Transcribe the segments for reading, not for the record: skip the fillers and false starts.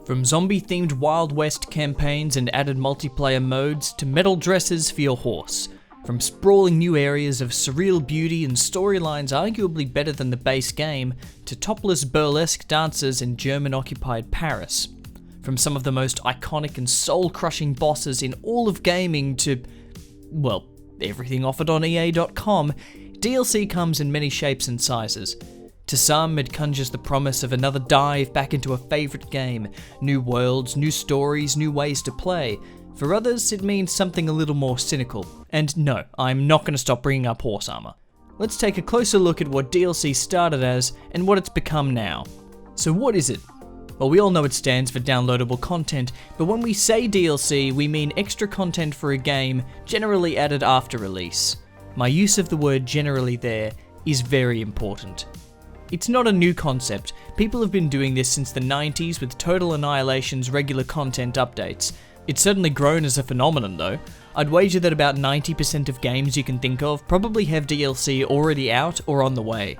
From zombie-themed Wild West campaigns and added multiplayer modes to metal dresses for your horse. From sprawling new areas of surreal beauty and storylines arguably better than the base game, to topless burlesque dancers in German-occupied Paris. From some of the most iconic and soul-crushing bosses in all of gaming to, well, everything offered on EA.com, DLC comes in many shapes and sizes. To some, it conjures the promise of another dive back into a favourite game, new worlds, new stories, new ways to play. For others, it means something a little more cynical. And no, I'm not going to stop bringing up horse armor. Let's take a closer look at what DLC started as and what it's become now. So what is it? Well, we all know it stands for downloadable content, but when we say DLC, we mean extra content for a game, generally added after release. My use of the word generally there is very important. It's not a new concept. People have been doing this since the 90s with Total Annihilation's regular content updates. It's certainly grown as a phenomenon though. I'd wager that about 90% of games you can think of probably have DLC already out or on the way.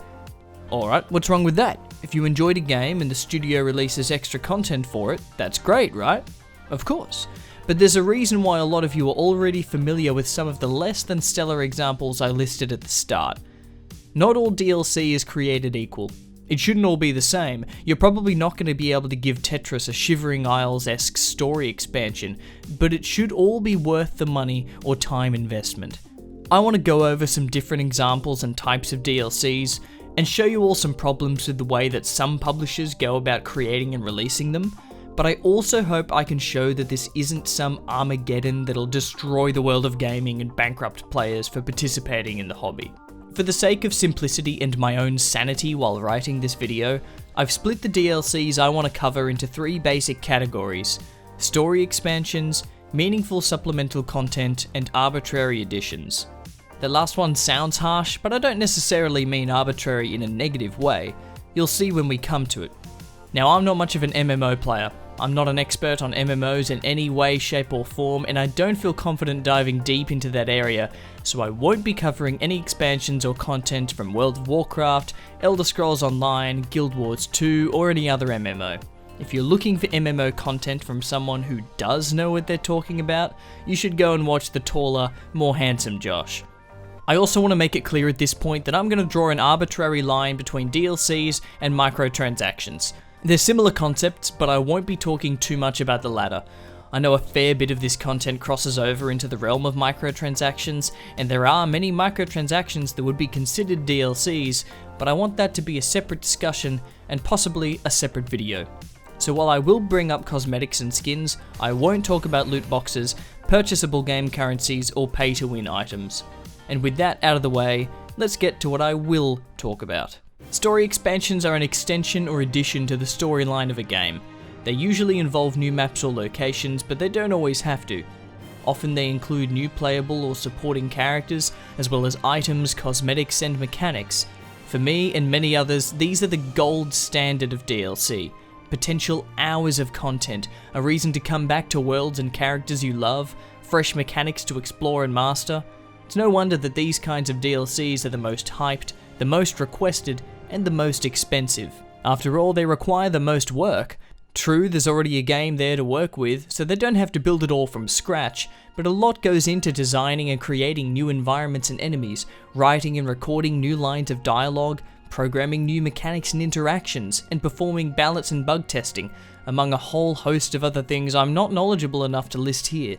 Alright, what's wrong with that? If you enjoyed a game and the studio releases extra content for it, that's great, right? Of course. But there's a reason why a lot of you are already familiar with some of the less than stellar examples I listed at the start. Not all DLC is created equal. It shouldn't all be the same. You're probably not going to be able to give Tetris a Shivering Isles-esque story expansion, but it should all be worth the money or time investment. I want to go over some different examples and types of DLCs, and show you all some problems with the way that some publishers go about creating and releasing them, but I also hope I can show that this isn't some Armageddon that'll destroy the world of gaming and bankrupt players for participating in the hobby. For the sake of simplicity and my own sanity while writing this video, I've split the DLCs I want to cover into 3 basic categories: story expansions, meaningful supplemental content, and arbitrary additions. The last one sounds harsh, but I don't necessarily mean arbitrary in a negative way. You'll see when we come to it. Now, I'm not much of an MMO player. I'm not an expert on MMOs in any way, shape or form, and I don't feel confident diving deep into that area, so I won't be covering any expansions or content from World of Warcraft, Elder Scrolls Online, Guild Wars 2, or any other MMO. If you're looking for MMO content from someone who does know what they're talking about, you should go and watch the taller, more handsome Josh. I also want to make it clear at this point that I'm going to draw an arbitrary line between DLCs and microtransactions. They're similar concepts, but I won't be talking too much about the latter. I know a fair bit of this content crosses over into the realm of microtransactions, and there are many microtransactions that would be considered DLCs, but I want that to be a separate discussion and possibly a separate video. So while I will bring up cosmetics and skins, I won't talk about loot boxes, purchasable game currencies, or pay-to-win items. And with that out of the way, let's get to what I will talk about. Story expansions are an extension or addition to the storyline of a game. They usually involve new maps or locations, but they don't always have to. Often they include new playable or supporting characters, as well as items, cosmetics, and mechanics. For me and many others, these are the gold standard of DLC. Potential hours of content, a reason to come back to worlds and characters you love, fresh mechanics to explore and master. It's no wonder that these kinds of DLCs are the most hyped, the most requested, and the most expensive. After all, they require the most work. True, there's already a game there to work with, so they don't have to build it all from scratch, but a lot goes into designing and creating new environments and enemies, writing and recording new lines of dialogue, programming new mechanics and interactions, and performing balance and bug testing, among a whole host of other things I'm not knowledgeable enough to list here.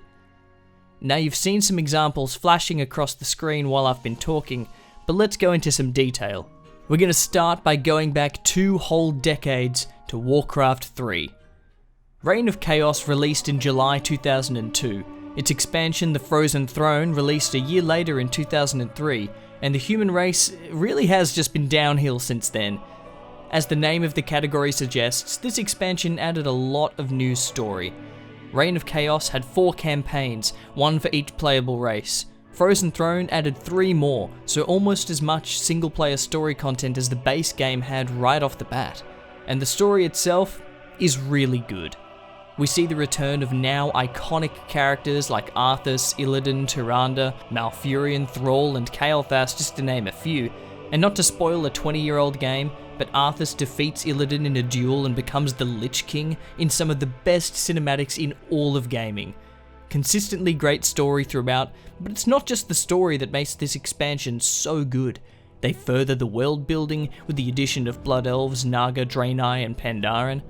Now, you've seen some examples flashing across the screen while I've been talking, but let's go into some detail. We're going to start by going back 2 whole decades to Warcraft 3. Reign of Chaos released in July 2002, its expansion The Frozen Throne released a year later in 2003, and the human race really has just been downhill since then. As the name of the category suggests, this expansion added a lot of new story. Reign of Chaos had 4 campaigns, 1 for each playable race. Frozen Throne added 3 more, so almost as much single-player story content as the base game had right off the bat. And the story itself is really good. We see the return of now iconic characters like Arthas, Illidan, Tyrande, Malfurion, Thrall, and Kael'thas, just to name a few. And not to spoil a 20-year-old game, but Arthas defeats Illidan in a duel and becomes the Lich King in some of the best cinematics in all of gaming. Consistently great story throughout, but it's not just the story that makes this expansion so good. They further the world building with the addition of Blood Elves, Naga, Draenei, and Pandaren.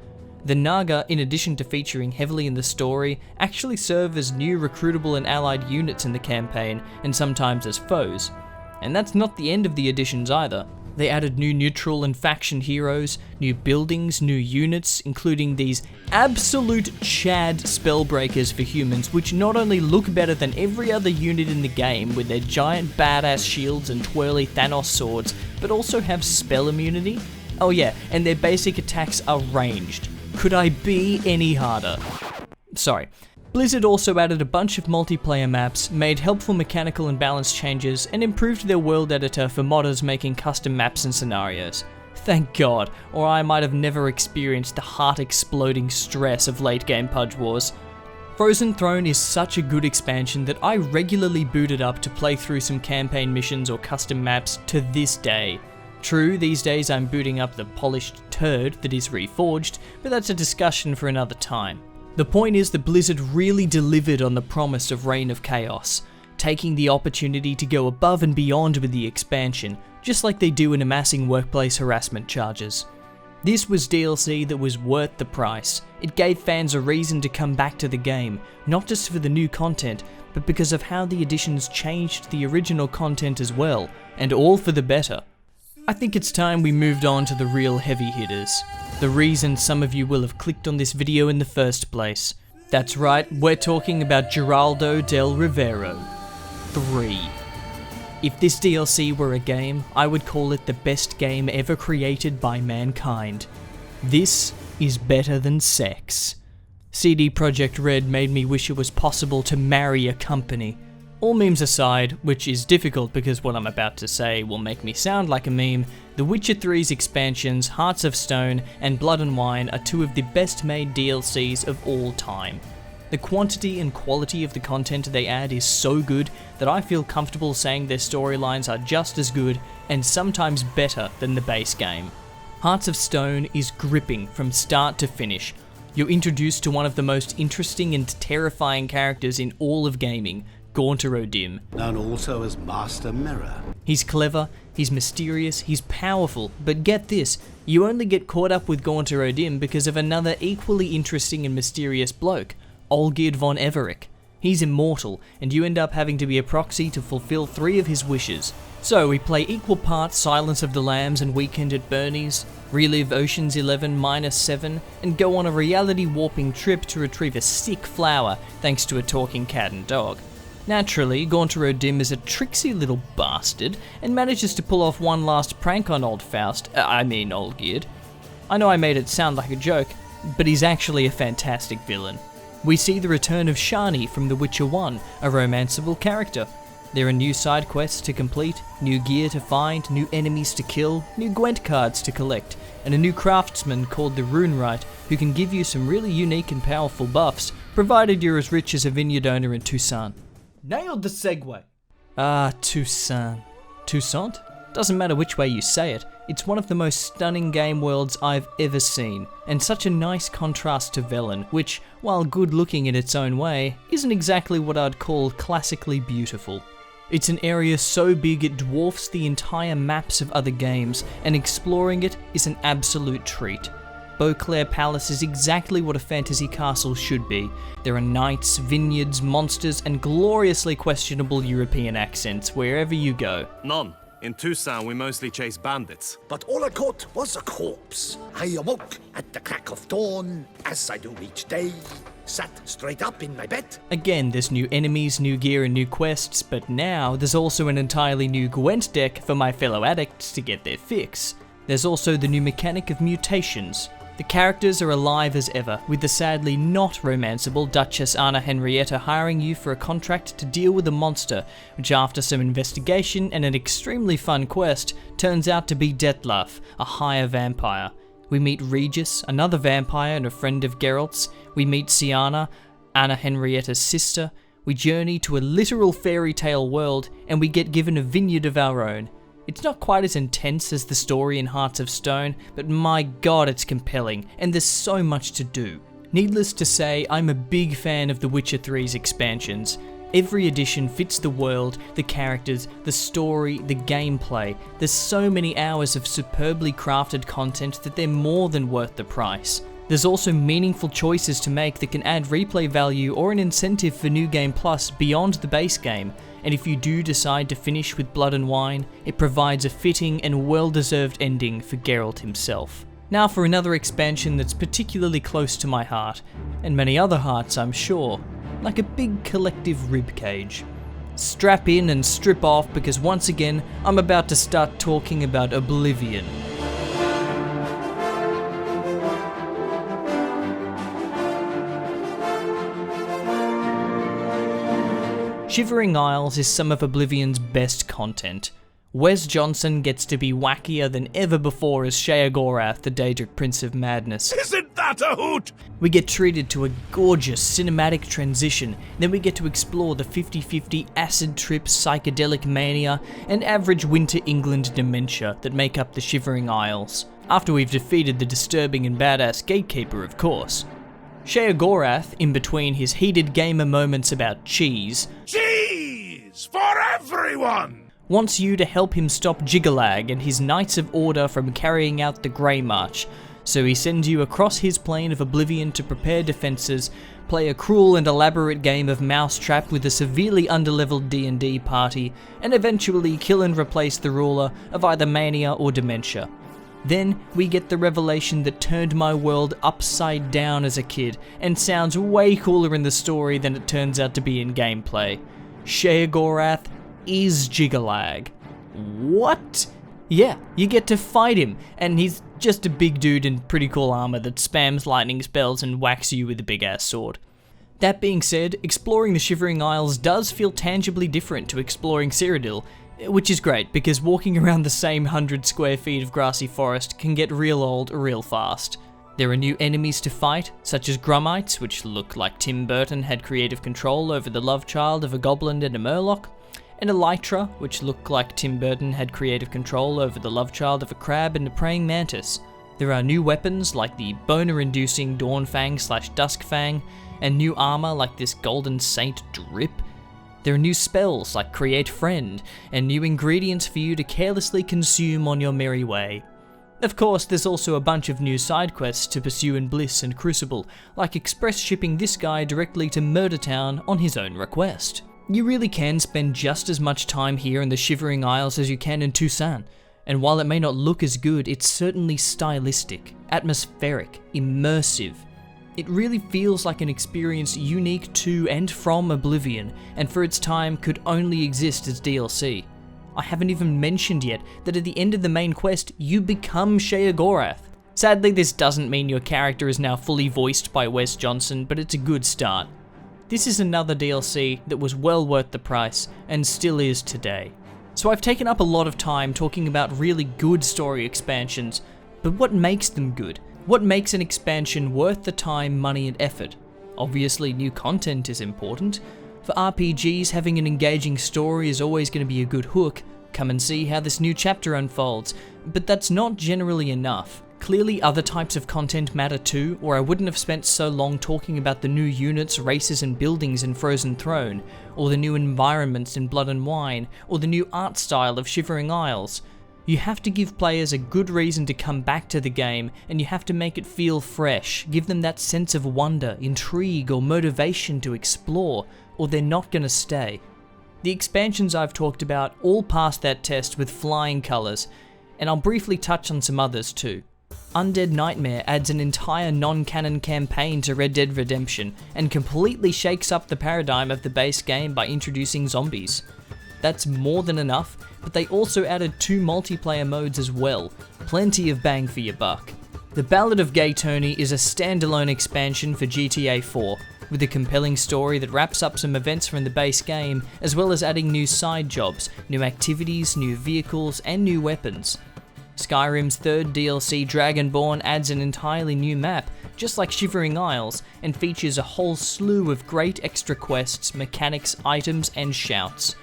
The Naga, in addition to featuring heavily in the story, actually serve as new recruitable and allied units in the campaign, and sometimes as foes. And that's not the end of the additions either. They added new neutral and faction heroes, new buildings, new units, including these absolute Chad spellbreakers for humans, which not only look better than every other unit in the game with their giant badass shields and twirly Thanos swords, but also have spell immunity. Oh yeah, and their basic attacks are ranged. Could I be any harder? Sorry. Blizzard also added a bunch of multiplayer maps, made helpful mechanical and balance changes, and improved their world editor for modders making custom maps and scenarios. Thank God, or I might have never experienced the heart-exploding stress of late-game Pudge Wars. Frozen Throne is such a good expansion that I regularly boot it up to play through some campaign missions or custom maps to this day. True, these days I'm booting up the polished turd that is Reforged, but that's a discussion for another time. The point is that Blizzard really delivered on the promise of Reign of Chaos, taking the opportunity to go above and beyond with the expansion, just like they do in amassing workplace harassment charges. This was DLC that was worth the price. It gave fans a reason to come back to the game, not just for the new content, but because of how the additions changed the original content as well, and all for the better. I think it's time we moved on to the real heavy hitters. The reason some of you will have clicked on this video in the first place. That's right, we're talking about Geraldo del Rivero 3. If this DLC were a game, I would call it the best game ever created by mankind. This is better than sex. CD Projekt Red made me wish it was possible to marry a company. All memes aside, which is difficult because what I'm about to say will make me sound like a meme, The Witcher 3's expansions, Hearts of Stone and Blood and Wine are two of the best made DLCs of all time. The quantity and quality of the content they add is so good that I feel comfortable saying their storylines are just as good and sometimes better than the base game. Hearts of Stone is gripping from start to finish. You're introduced to one of the most interesting and terrifying characters in all of gaming, Gaunter O'Dim. Known also as Master Mirror. He's clever, he's mysterious, he's powerful, but get this, you only get caught up with Gaunter O'Dim because of another equally interesting and mysterious bloke, Olgierd von Everec. He's immortal, and you end up having to be a proxy to fulfill 3 of his wishes. So we play equal parts Silence of the Lambs and Weekend at Bernie's, relive Ocean's 11-7, and go on a reality warping trip to retrieve a sick flower thanks to a talking cat and dog. Naturally, Gaunter O'Dim is a tricksy little bastard and manages to pull off one last prank on old Olgierd. I know I made it sound like a joke, but he's actually a fantastic villain. We see the return of Shani from The Witcher 1, a romanceable character. There are new side quests to complete, new gear to find, new enemies to kill, new Gwent cards to collect, and a new craftsman called the Runewright who can give you some really unique and powerful buffs, provided you're as rich as a vineyard owner in Toussaint. Nailed the segue. Toussaint. Toussaint? Doesn't matter which way you say it, it's one of the most stunning game worlds I've ever seen, and such a nice contrast to Velen, which, while good looking in its own way, isn't exactly what I'd call classically beautiful. It's an area so big it dwarfs the entire maps of other games, and exploring it is an absolute treat. Beauclair Palace is exactly what a fantasy castle should be. There are knights, vineyards, monsters, and gloriously questionable European accents wherever you go. None. In Toussaint, we mostly chase bandits. But all I caught was a corpse. I awoke at the crack of dawn, as I do each day, sat straight up in my bed. Again, there's new enemies, new gear, and new quests, but now there's also an entirely new Gwent deck for my fellow addicts to get their fix. There's also the new mechanic of mutations. The characters are alive as ever, with the sadly not romanceable Duchess Anna Henrietta hiring you for a contract to deal with a monster, which after some investigation and an extremely fun quest, turns out to be Detlef, a higher vampire. We meet Regis, another vampire and a friend of Geralt's. We meet Siana, Anna Henrietta's sister. We journey to a literal fairy tale world, and we get given a vineyard of our own. It's not quite as intense as the story in Hearts of Stone, but my god it's compelling, and there's so much to do. Needless to say, I'm a big fan of The Witcher 3's expansions. Every edition fits the world, the characters, the story, the gameplay. There's so many hours of superbly crafted content that they're more than worth the price. There's also meaningful choices to make that can add replay value or an incentive for New Game Plus beyond the base game, and if you do decide to finish with Blood and Wine, it provides a fitting and well-deserved ending for Geralt himself. Now for another expansion that's particularly close to my heart, and many other hearts I'm sure, like a big collective ribcage. Strap in and strip off because once again, I'm about to start talking about Oblivion. Shivering Isles is some of Oblivion's best content. Wes Johnson gets to be wackier than ever before as Sheogorath, the Daedric Prince of Madness. Isn't that a hoot? We get treated to a gorgeous cinematic transition, then we get to explore the 50-50 acid trip, psychedelic mania, and average winter England dementia that make up the Shivering Isles, after we've defeated the disturbing and badass Gatekeeper, of course. Sheogorath, in between his heated gamer moments about cheese for everyone! Wants you to help him stop Jiggalag and his Knights of Order from carrying out the Grey March, so he sends you across his plane of Oblivion to prepare defences, play a cruel and elaborate game of Mousetrap with a severely underleveled D&D party, and eventually kill and replace the ruler of either Mania or Dementia. Then we get the revelation that turned my world upside down as a kid, and sounds way cooler in the story than it turns out to be in gameplay. Sheogorath is Jiggalag. What? Yeah, you get to fight him, and he's just a big dude in pretty cool armor that spams lightning spells and whacks you with a big ass sword. That being said, exploring the Shivering Isles does feel tangibly different to exploring Cyrodiil, which is great because walking around the same 100 square feet of grassy forest can get real old real fast. There are new enemies to fight, such as Grummites, which look like Tim Burton had creative control over the love child of a goblin and a murloc, and Elytra, which look like Tim Burton had creative control over the love child of a crab and a praying mantis. There are new weapons like the boner-inducing Dawnfang/Duskfang, and new armor like this Golden Saint Drip. There are new spells like Create Friend, and new ingredients for you to carelessly consume on your merry way. Of course, there's also a bunch of new side quests to pursue in Bliss and Crucible, like express shipping this guy directly to Murder Town on his own request. You really can spend just as much time here in the Shivering Isles as you can in Toussaint, and while it may not look as good, it's certainly stylistic, atmospheric, immersive. It really feels like an experience unique to and from Oblivion, and for its time could only exist as DLC. I haven't even mentioned yet that at the end of the main quest, you become Sheogorath. Sadly, this doesn't mean your character is now fully voiced by Wes Johnson, but it's a good start. This is another DLC that was well worth the price, and still is today. So I've taken up a lot of time talking about really good story expansions, but what makes them good? What makes an expansion worth the time, money, and effort? Obviously, new content is important. For RPGs, having an engaging story is always going to be a good hook. Come and see how this new chapter unfolds. But that's not generally enough. Clearly, other types of content matter too, or I wouldn't have spent so long talking about the new units, races, and buildings in Frozen Throne, or the new environments in Blood and Wine, or the new art style of Shivering Isles. You have to give players a good reason to come back to the game, and you have to make it feel fresh, give them that sense of wonder, intrigue, or motivation to explore, or they're not going to stay. The expansions I've talked about all passed that test with flying colours, and I'll briefly touch on some others too. Undead Nightmare adds an entire non-canon campaign to Red Dead Redemption, and completely shakes up the paradigm of the base game by introducing zombies. That's more than enough, but they also added 2 multiplayer modes as well, plenty of bang for your buck. The Ballad of Gay Tony is a standalone expansion for GTA 4, with a compelling story that wraps up some events from the base game, as well as adding new side jobs, new activities, new vehicles, and new weapons. Skyrim's third DLC, Dragonborn, adds an entirely new map, just like Shivering Isles, and features a whole slew of great extra quests, mechanics, items, and shouts.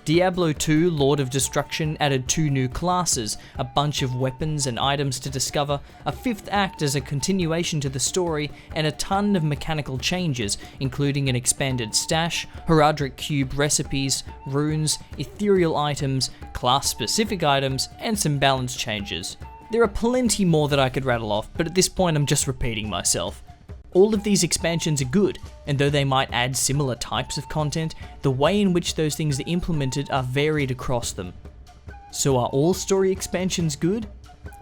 Diablo 2 Lord of Destruction added 2 new classes, a bunch of weapons and items to discover, a 5th act as a continuation to the story, and a ton of mechanical changes, including an expanded stash, Heraldric Cube recipes, runes, ethereal items, class-specific items, and some balance changes. There are plenty more that I could rattle off, but at this point I'm just repeating myself. All of these expansions are good, and though they might add similar types of content, the way in which those things are implemented are varied across them. So are all story expansions good?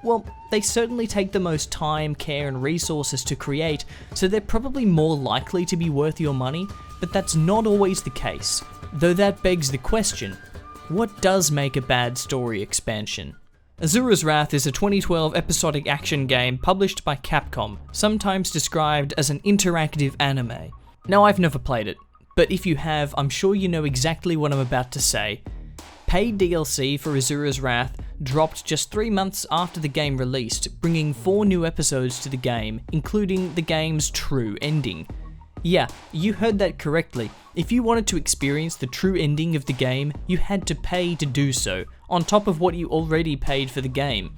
Well, they certainly take the most time, care, and resources to create, so they're probably more likely to be worth your money, but that's not always the case. Though that begs the question, what does make a bad story expansion? Azura's Wrath is a 2012 episodic action game published by Capcom, sometimes described as an interactive anime. Now, I've never played it, but if you have, I'm sure you know exactly what I'm about to say. Paid DLC for Azura's Wrath dropped just 3 months after the game released, bringing 4 new episodes to the game, including the game's true ending. Yeah, you heard that correctly. If you wanted to experience the true ending of the game, you had to pay to do so, on top of what you already paid for the game.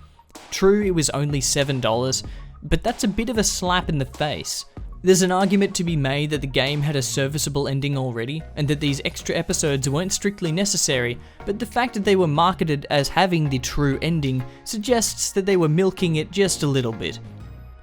True, it was only $7, but that's a bit of a slap in the face. There's an argument to be made that the game had a serviceable ending already, and that these extra episodes weren't strictly necessary, but the fact that they were marketed as having the true ending suggests that they were milking it just a little bit.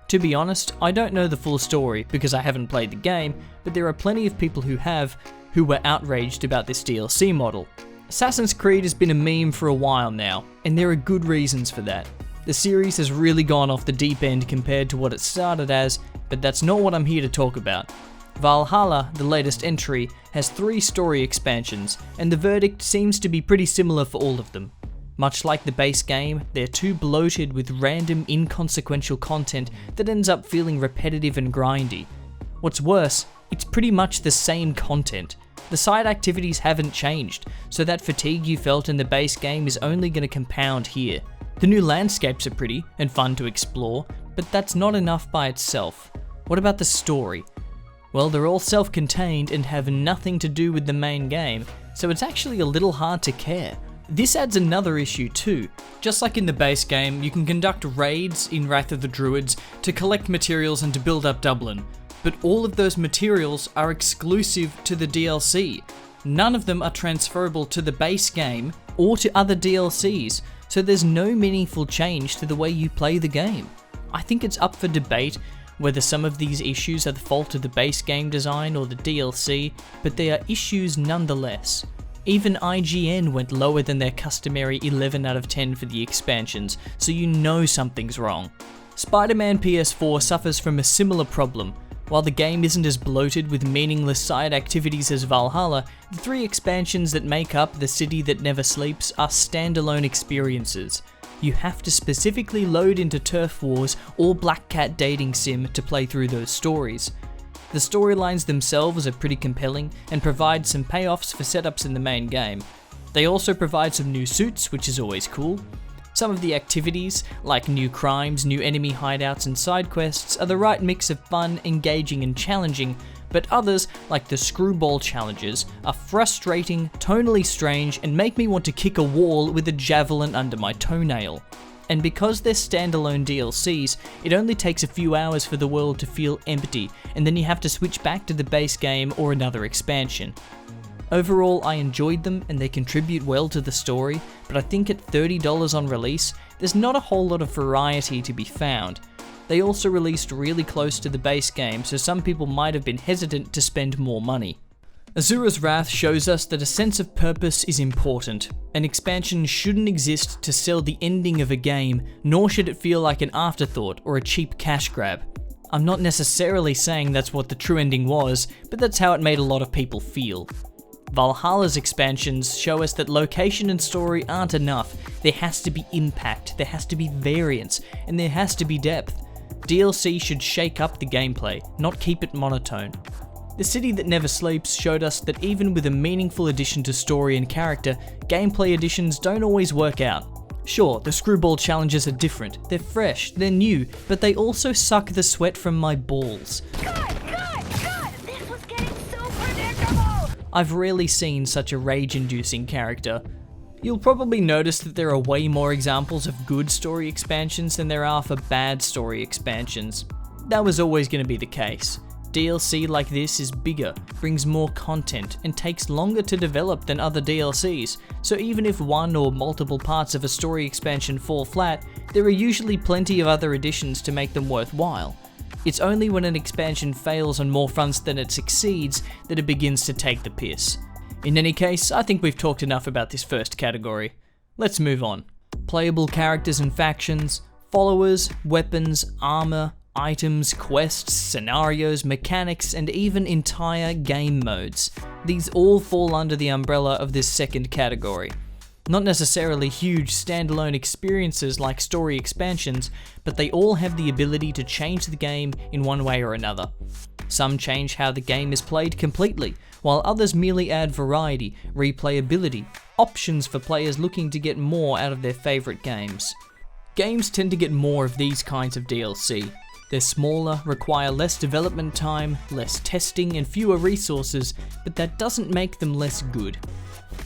To be honest, I don't know the full story because I haven't played the game, but there are plenty of people who have, who were outraged about this DLC model. Assassin's Creed has been a meme for a while now, and there are good reasons for that. The series has really gone off the deep end compared to what it started as, but that's not what I'm here to talk about. Valhalla, the latest entry, has 3 story expansions, and the verdict seems to be pretty similar for all of them. Much like the base game, they're too bloated with random, inconsequential content that ends up feeling repetitive and grindy. What's worse, it's pretty much the same content. The side activities haven't changed, so that fatigue you felt in the base game is only going to compound here. The new landscapes are pretty and fun to explore, but that's not enough by itself. What about the story? Well, they're all self-contained and have nothing to do with the main game, so it's actually a little hard to care. This adds another issue too. Just like in the base game, you can conduct raids in Wrath of the Druids to collect materials and to build up Dublin, but all of those materials are exclusive to the DLC. None of them are transferable to the base game or to other DLCs, so there's no meaningful change to the way you play the game. I think it's up for debate whether some of these issues are the fault of the base game design or the DLC, but they are issues nonetheless. Even IGN went lower than their customary 11 out of 10 for the expansions, so you know something's wrong. Spider-Man PS4 suffers from a similar problem. While the game isn't as bloated with meaningless side activities as Valhalla, the 3 expansions that make up The City That Never Sleeps are standalone experiences. You have to specifically load into Turf Wars or Black Cat Dating Sim to play through those stories. The storylines themselves are pretty compelling and provide some payoffs for setups in the main game. They also provide some new suits, which is always cool. Some of the activities, like new crimes, new enemy hideouts and side quests, are the right mix of fun, engaging and challenging, but others, like the screwball challenges, are frustrating, tonally strange, and make me want to kick a wall with a javelin under my toenail. And because they're standalone DLCs, it only takes a few hours for the world to feel empty, and then you have to switch back to the base game or another expansion. Overall, I enjoyed them and they contribute well to the story, but I think at $30 on release, there's not a whole lot of variety to be found. They also released really close to the base game, so some people might have been hesitant to spend more money. Azura's Wrath shows us that a sense of purpose is important. An expansion shouldn't exist to sell the ending of a game, nor should it feel like an afterthought or a cheap cash grab. I'm not necessarily saying that's what the true ending was, but that's how it made a lot of people feel. Valhalla's expansions show us that location and story aren't enough. There has to be impact, there has to be variance, and there has to be depth. DLC should shake up the gameplay, not keep it monotone. The City That Never Sleeps showed us that even with a meaningful addition to story and character, gameplay additions don't always work out. Sure, the screwball challenges are different, they're fresh, they're new, but they also suck the sweat from my balls. Cut! This was getting so predictable! I've rarely seen such a rage-inducing character. You'll probably notice that there are way more examples of good story expansions than there are for bad story expansions. That was always going to be the case. DLC like this is bigger, brings more content, and takes longer to develop than other DLCs, so even if one or multiple parts of a story expansion fall flat, there are usually plenty of other additions to make them worthwhile. It's only when an expansion fails on more fronts than it succeeds that it begins to take the piss. In any case, I think we've talked enough about this first category. Let's move on. Playable characters and factions, followers, weapons, armor, items, quests, scenarios, mechanics, and even entire game modes. These all fall under the umbrella of this second category. Not necessarily huge standalone experiences like story expansions, but they all have the ability to change the game in one way or another. Some change how the game is played completely, while others merely add variety, replayability, options for players looking to get more out of their favourite games. Games tend to get more of these kinds of DLC. They're smaller, require less development time, less testing, and fewer resources, but that doesn't make them less good.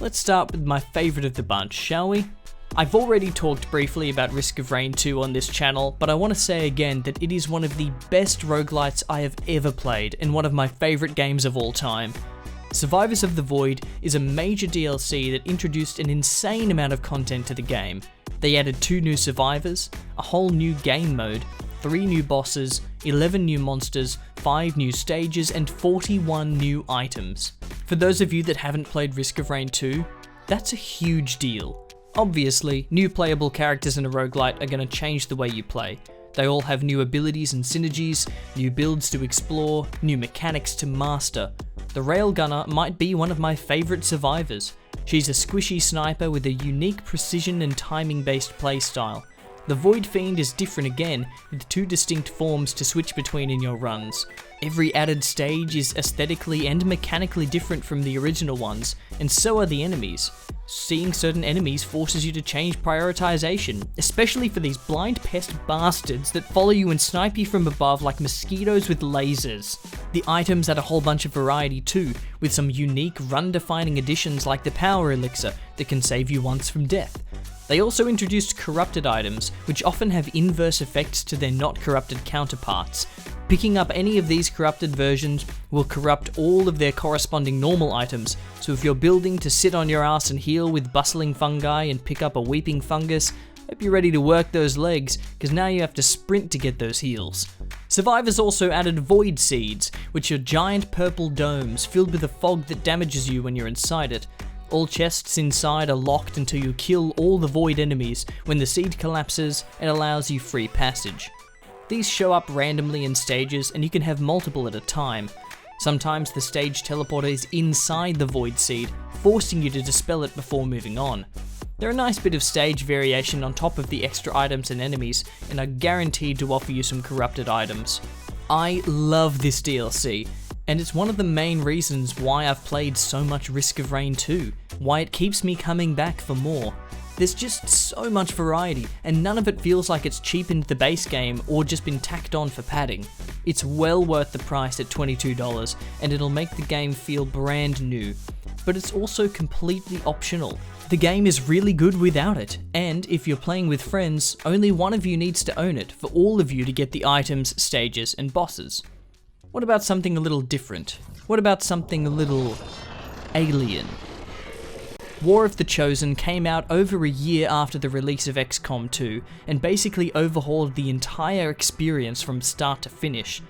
Let's start with my favourite of the bunch, shall we? I've already talked briefly about Risk of Rain 2 on this channel, but I want to say again that it is one of the best roguelites I have ever played, and one of my favourite games of all time. Survivors of the Void is a major DLC that introduced an insane amount of content to the game. They added 2 new survivors, a whole new game mode, 3 new bosses, 11 new monsters, 5 new stages, and 41 new items. For those of you that haven't played Risk of Rain 2, that's a huge deal. Obviously, new playable characters in a roguelite are going to change the way you play. They all have new abilities and synergies, new builds to explore, new mechanics to master. The Railgunner might be one of my favourite survivors. She's a squishy sniper with a unique precision and timing based playstyle. The Void Fiend is different again, with 2 distinct forms to switch between in your runs. Every added stage is aesthetically and mechanically different from the original ones, and so are the enemies. Seeing certain enemies forces you to change prioritization, especially for these blind pest bastards that follow you and snipe you from above like mosquitoes with lasers. The items add a whole bunch of variety too, with some unique run-defining additions like the Power Elixir that can save you once from death. They also introduced corrupted items, which often have inverse effects to their not corrupted counterparts. Picking up any of these corrupted versions will corrupt all of their corresponding normal items, so if you're building to sit on your ass and heal with bustling fungi and pick up a weeping fungus, hope you're ready to work those legs, because now you have to sprint to get those heals. Survivors also added Void Seeds, which are giant purple domes filled with a fog that damages you when you're inside it. All chests inside are locked until you kill all the Void enemies. When the seed collapses, it allows you free passage. These show up randomly in stages, and you can have multiple at a time. Sometimes the stage teleporter is inside the Void Seed, forcing you to dispel it before moving on. They're a nice bit of stage variation on top of the extra items and enemies, and are guaranteed to offer you some corrupted items. I love this DLC. And it's one of the main reasons why I've played so much Risk of Rain 2, why it keeps me coming back for more. There's just so much variety, and none of it feels like it's cheapened the base game or just been tacked on for padding. It's well worth the price at $22, and it'll make the game feel brand new. But it's also completely optional. The game is really good without it, and if you're playing with friends, only one of you needs to own it for all of you to get the items, stages, and bosses. What about something a little different? What about something a little alien? War of the Chosen came out over a year after the release of XCOM 2 and basically overhauled the entire experience from start to finish.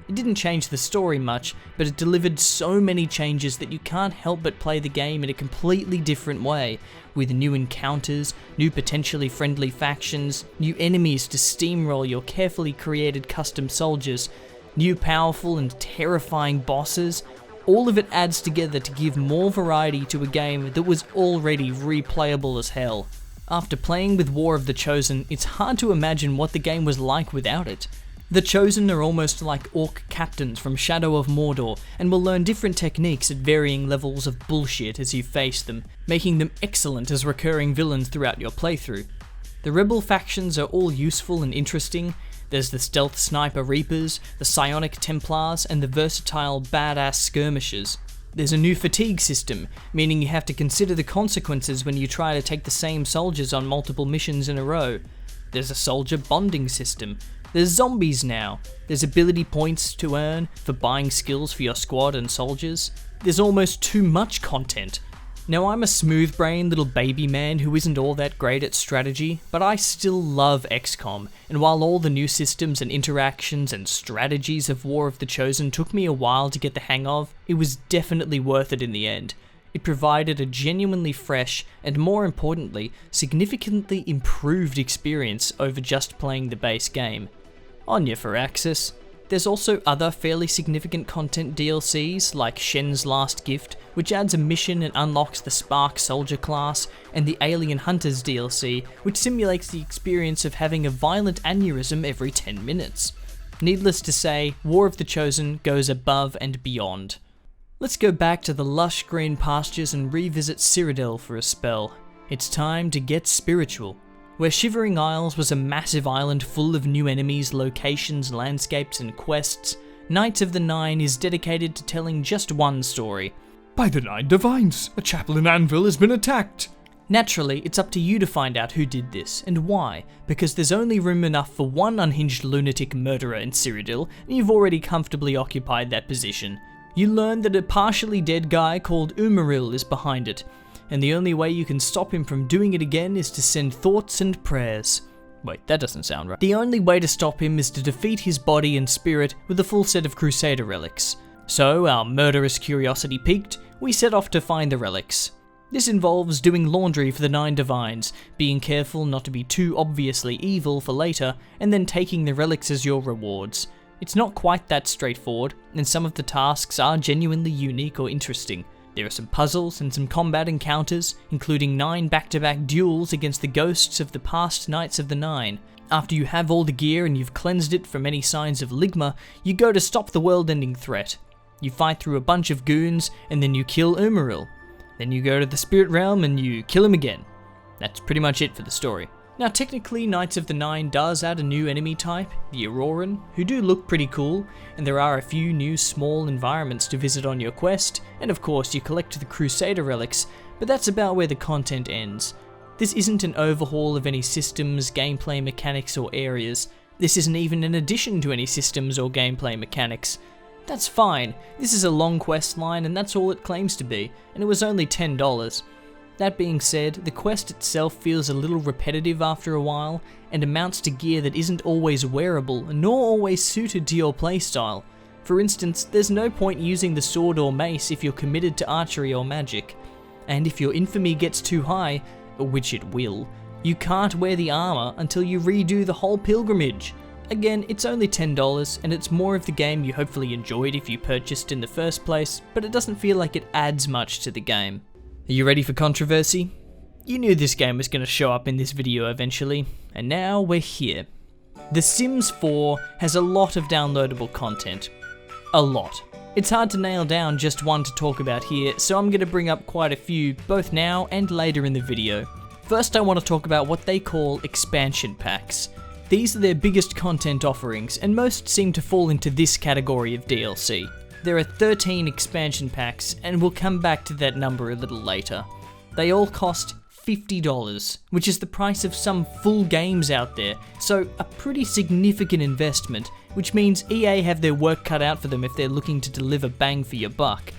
It didn't change the story much, but it delivered so many changes that you can't help but play the game in a completely different way, with new encounters, new potentially friendly factions, new enemies to steamroll your carefully created custom soldiers, new powerful and terrifying bosses. All of it adds together to give more variety to a game that was already replayable as hell. After playing with War of the Chosen, it's hard to imagine what the game was like without it. The Chosen are almost like orc captains from Shadow of Mordor, and will learn different techniques at varying levels of bullshit as you face them, making them excellent as recurring villains throughout your playthrough. The rebel factions are all useful and interesting. There's the stealth sniper reapers, the psionic templars, and the versatile badass skirmishers. There's a new fatigue system, meaning you have to consider the consequences when you try to take the same soldiers on multiple missions in a row. There's a soldier bonding system. There's zombies now. There's ability points to earn for buying skills for your squad and soldiers. There's almost too much content. Now, I'm a smooth-brained little baby man who isn't all that great at strategy, but I still love XCOM, and while all the new systems and interactions and strategies of War of the Chosen took me a while to get the hang of, it was definitely worth it in the end. It provided a genuinely fresh, and more importantly, significantly improved experience over just playing the base game. On your Firaxis. There's also other fairly significant content DLCs like Shen's Last Gift, which adds a mission and unlocks the Spark Soldier class, and the Alien Hunters DLC, which simulates the experience of having a violent aneurysm every 10 minutes. Needless to say, War of the Chosen goes above and beyond. Let's go back to the lush green pastures and revisit Cyrodiil for a spell. It's time to get spiritual. Where Shivering Isles was a massive island full of new enemies, locations, landscapes, and quests, Knights of the Nine is dedicated to telling just one story. By the Nine Divines, a chapel in Anvil has been attacked. Naturally, it's up to you to find out who did this, and why, because there's only room enough for one unhinged lunatic murderer in Cyrodiil, and you've already comfortably occupied that position. You learn that a partially dead guy called Umaril is behind it, and the only way you can stop him from doing it again is to send thoughts and prayers. Wait, that doesn't sound right. The only way to stop him is to defeat his body and spirit with a full set of Crusader relics. So, our murderous curiosity piqued, we set off to find the relics. This involves doing laundry for the Nine Divines, being careful not to be too obviously evil for later, and then taking the relics as your rewards. It's not quite that straightforward, and some of the tasks are genuinely unique or interesting. There are some puzzles and some combat encounters, including 9 back-to-back duels against the ghosts of the past Knights of the Nine. After you have all the gear and you've cleansed it from any signs of Ligma, you go to stop the world-ending threat. You fight through a bunch of goons, and then you kill Umaril. Then you go to the Spirit Realm and you kill him again. That's pretty much it for the story. Now technically, Knights of the Nine does add a new enemy type, the Auroran, who do look pretty cool, and there are a few new small environments to visit on your quest, and of course you collect the Crusader relics, but that's about where the content ends. This isn't an overhaul of any systems, gameplay mechanics, or areas. This isn't even an addition to any systems or gameplay mechanics. That's fine, this is a long quest line and that's all it claims to be, and it was only $10. That being said, the quest itself feels a little repetitive after a while, and amounts to gear that isn't always wearable, nor always suited to your playstyle. For instance, there's no point using the sword or mace if you're committed to archery or magic. And if your infamy gets too high, which it will, you can't wear the armor until you redo the whole pilgrimage. Again, it's only $10, and it's more of the game you hopefully enjoyed if you purchased in the first place, but it doesn't feel like it adds much to the game. Are you ready for controversy? You knew this game was going to show up in this video eventually, and now we're here. The Sims 4 has a lot of downloadable content. A lot. It's hard to nail down just one to talk about here, so I'm going to bring up quite a few, both now and later in the video. First, I want to talk about what they call expansion packs. These are their biggest content offerings, and most seem to fall into this category of DLC. There are 13 expansion packs, and we'll come back to that number a little later. They all cost $50, which is the price of some full games out there, so a pretty significant investment, which means EA have their work cut out for them if they're looking to deliver bang for your buck.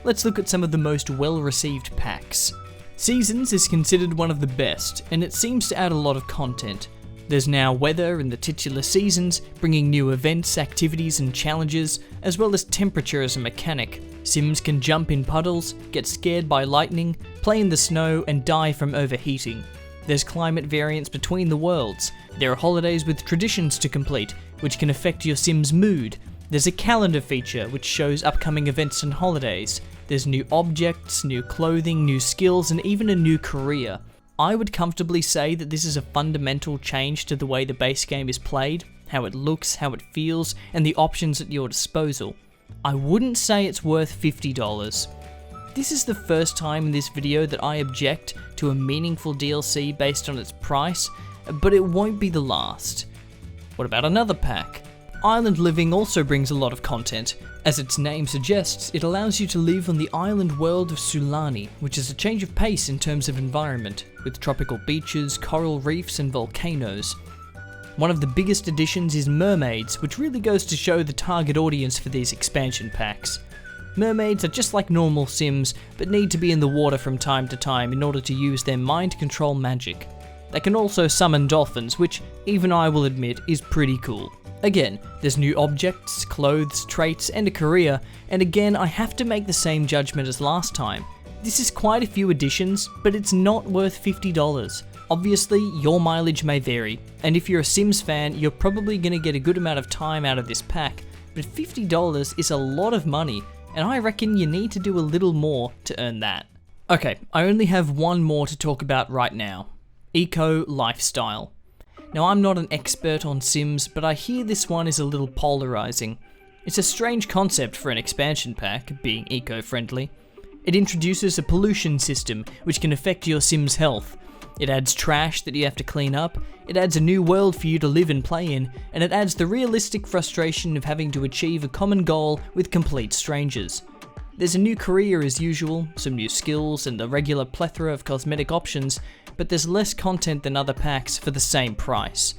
Let's look at some of the most well-received packs. Seasons is considered one of the best, and it seems to add a lot of content. There's now weather in the titular seasons, bringing new events, activities and challenges, as well as temperature as a mechanic. Sims can jump in puddles, get scared by lightning, play in the snow and die from overheating. There's climate variance between the worlds. There are holidays with traditions to complete, which can affect your Sim's mood. There's a calendar feature which shows upcoming events and holidays. There's new objects, new clothing, new skills and even a new career. I would comfortably say that this is a fundamental change to the way the base game is played, how it looks, how it feels, and the options at your disposal. I wouldn't say it's worth $50. This is the first time in this video that I object to a meaningful DLC based on its price, but it won't be the last. What about another pack? Island living also brings a lot of content. As its name suggests, it allows you to live on the island world of Sulani, which is a change of pace in terms of environment, with tropical beaches, coral reefs and volcanoes. One of the biggest additions is mermaids, which really goes to show the target audience for these expansion packs. Mermaids are just like normal Sims, but need to be in the water from time to time in order to use their mind control magic. They can also summon dolphins, which even I will admit is pretty cool. Again, there's new objects, clothes, traits, and a career, and again I have to make the same judgment as last time. This is quite a few additions, but it's not worth $50. Obviously, your mileage may vary, and if you're a Sims fan, you're probably going to get a good amount of time out of this pack, but $50 is a lot of money, and I reckon you need to do a little more to earn that. Okay, I only have one more to talk about right now. Eco lifestyle. Now, I'm not an expert on Sims, but I hear this one is a little polarizing. It's a strange concept for an expansion pack, being eco-friendly. It introduces a pollution system, which can affect your Sim's health. It adds trash that you have to clean up, it adds a new world for you to live and play in, and it adds the realistic frustration of having to achieve a common goal with complete strangers. There's a new career as usual, some new skills, and a regular plethora of cosmetic options, but there's less content than other packs for the same price.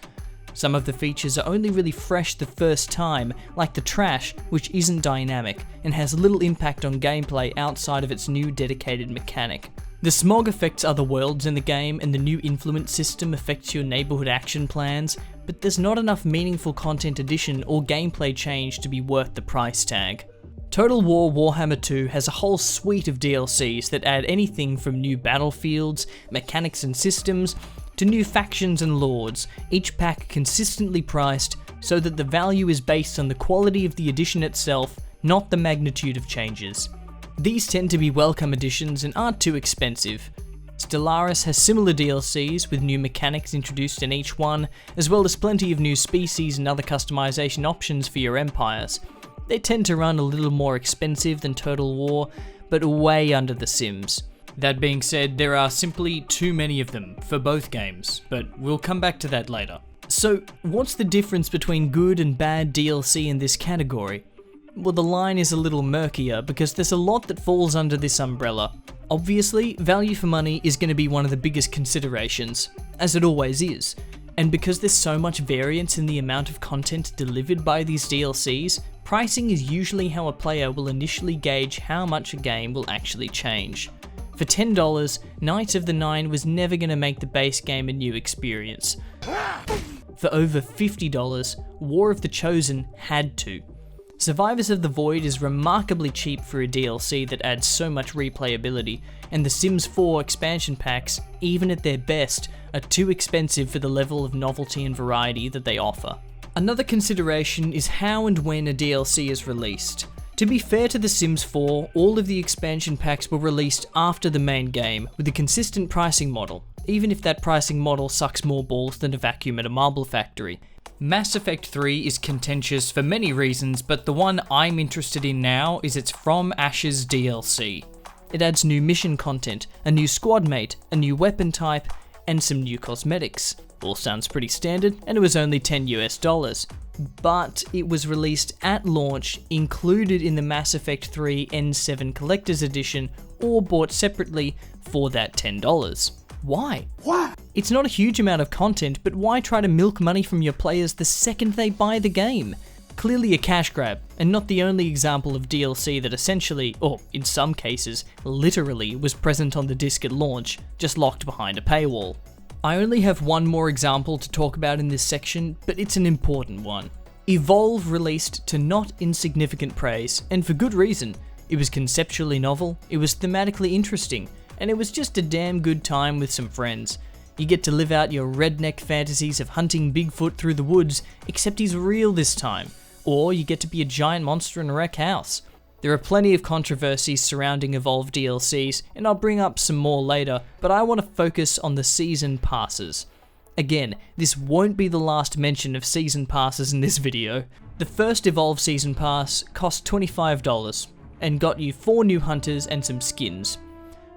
Some of the features are only really fresh the first time, like the trash, which isn't dynamic, and has little impact on gameplay outside of its new dedicated mechanic. The smog affects other worlds in the game, and the new influence system affects your neighborhood action plans, but there's not enough meaningful content addition or gameplay change to be worth the price tag. Total War Warhammer 2 has a whole suite of DLCs that add anything from new battlefields, mechanics and systems, to new factions and lords, each pack consistently priced so that the value is based on the quality of the edition itself, not the magnitude of changes. These tend to be welcome additions and aren't too expensive. Stellaris has similar DLCs with new mechanics introduced in each one, as well as plenty of new species and other customization options for your empires. They tend to run a little more expensive than Total War, but way under The Sims. That being said, there are simply too many of them for both games, but we'll come back to that later. So, what's the difference between good and bad DLC in this category? Well, the line is a little murkier because there's a lot that falls under this umbrella. Obviously, value for money is going to be one of the biggest considerations, as it always is. And because there's so much variance in the amount of content delivered by these DLCs, pricing is usually how a player will initially gauge how much a game will actually change. For $10, Knights of the Nine was never going to make the base game a new experience. For over $50, War of the Chosen had to. Survivors of the Void is remarkably cheap for a DLC that adds so much replayability, and the Sims 4 expansion packs, even at their best, are too expensive for the level of novelty and variety that they offer. Another consideration is how and when a DLC is released. To be fair to The Sims 4, all of the expansion packs were released after the main game, with a consistent pricing model, even if that pricing model sucks more balls than a vacuum at a marble factory. Mass Effect 3 is contentious for many reasons, but the one I'm interested in now is its From Ashes DLC. It adds new mission content, a new squad mate, a new weapon type, and some new cosmetics. All sounds pretty standard, and it was only $10 US. But it was released at launch, included in the Mass Effect 3 N7 Collector's Edition, or bought separately for that $10. Why? What? It's not a huge amount of content, but why try to milk money from your players the second they buy the game? Clearly a cash grab, and not the only example of DLC that essentially, or in some cases, literally was present on the disc at launch, just locked behind a paywall. I only have one more example to talk about in this section, but it's an important one. Evolve released to not insignificant praise, and for good reason. It was conceptually novel, it was thematically interesting, and it was just a damn good time with some friends. You get to live out your redneck fantasies of hunting Bigfoot through the woods, except he's real this time. Or you get to be a giant monster in a wreck house. There are plenty of controversies surrounding Evolve DLCs, and I'll bring up some more later, but I want to focus on the season passes. Again, this won't be the last mention of season passes in this video. The first Evolve season pass cost $25, and got you 4 new hunters and some skins.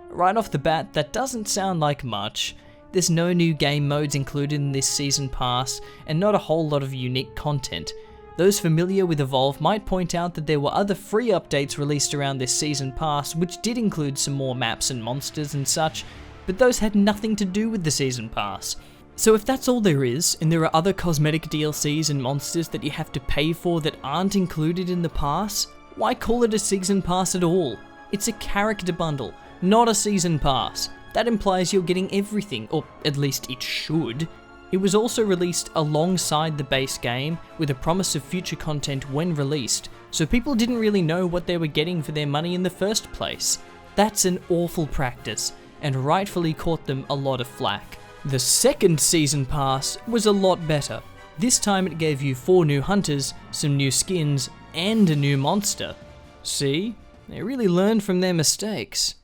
Right off the bat, that doesn't sound like much. There's no new game modes included in this season pass, and not a whole lot of unique content. Those familiar with Evolve might point out that there were other free updates released around this season pass which did include some more maps and monsters and such, but those had nothing to do with the season pass. So if that's all there is, and there are other cosmetic DLCs and monsters that you have to pay for that aren't included in the pass, why call it a season pass at all? It's a character bundle, not a season pass. That implies you're getting everything, or at least it should. It was also released alongside the base game, with a promise of future content when released, so people didn't really know what they were getting for their money in the first place. That's an awful practice, and rightfully caught them a lot of flack. The second season pass was a lot better. This time it gave you 4 new hunters, some new skins, and a new monster. See? They really learned from their mistakes.